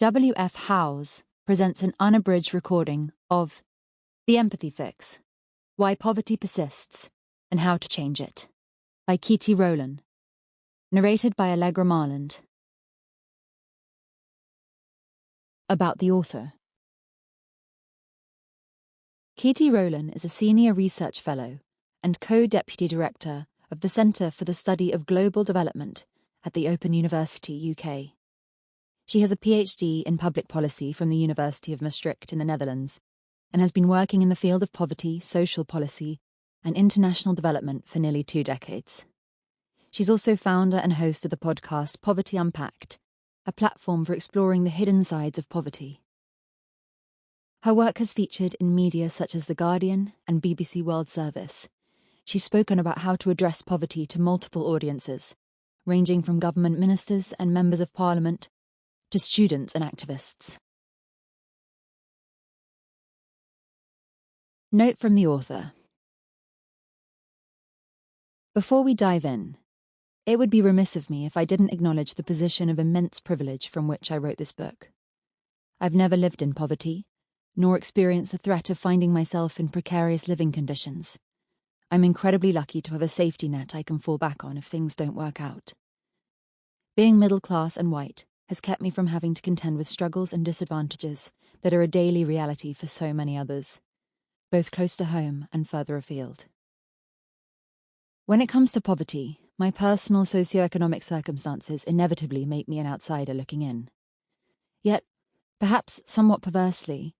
W.F. Howes presents an unabridged recording of The Empathy Fix, Why Poverty Persists and How to Change It, by Keetie Roelen, narrated by Allegra Marland. About the author. Keetie Roelen is a senior research fellow and co-deputy director of the Centre for the Study of Global Development at the Open University, UK. She has a PhD in public policy from the University of Maastricht in the Netherlands and has been working in the field of poverty, social policy, and international development for nearly 2 decades. She's also founder and host of the podcast Poverty Unpacked, a platform for exploring the hidden sides of poverty. Her work has featured in media such as The Guardian and BBC World Service. She's spoken about how to address poverty to multiple audiences, ranging from government ministers and members of parliament to students and activists. Note from the author. Before we dive in, it would be remiss of me if I didn't acknowledge the position of immense privilege from which I wrote this book. I've never lived in poverty, nor experienced the threat of finding myself in precarious living conditions. I'm incredibly lucky to have a safety net I can fall back on if things don't work out. Being middle class and white has kept me from having to contend with struggles and disadvantages that are a daily reality for so many others, both close to home and further afield. When it comes to poverty, my personal socioeconomic circumstances inevitably make me an outsider looking in. Yet, perhaps somewhat perversely,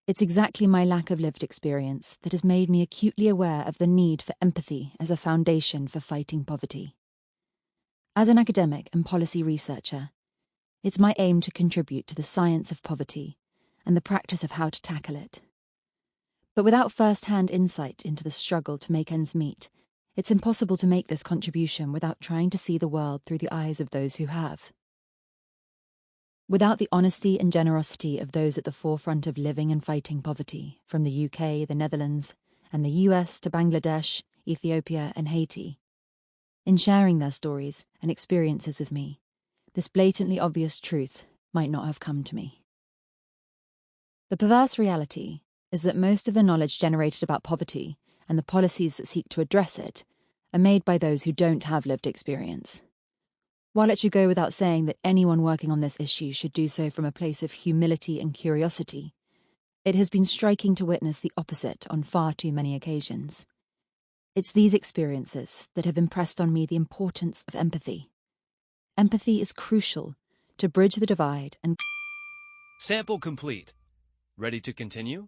it's exactly my lack of lived experience that has made me acutely aware of the need for empathy as a foundation for fighting poverty. As an academic and policy researcher, it's my aim to contribute to the science of poverty and the practice of how to tackle it. But without first-hand insight into the struggle to make ends meet, it's impossible to make this contribution without trying to see the world through the eyes of those who have. Without the honesty and generosity of those at the forefront of living and fighting poverty, from the UK, the Netherlands, and the US to Bangladesh, Ethiopia, and Haiti, in sharing their stories and experiences with me, this blatantly obvious truth might not have come to me. The perverse reality is that most of the knowledge generated about poverty and the policies that seek to address it are made by those who don't have lived experience. While it should go without saying that anyone working on this issue should do so from a place of humility and curiosity, it has been striking to witness the opposite on far too many occasions. It's these experiences that have impressed on me the importance of empathy. Empathy is crucial to bridge the divide and... Sample complete. Ready to continue?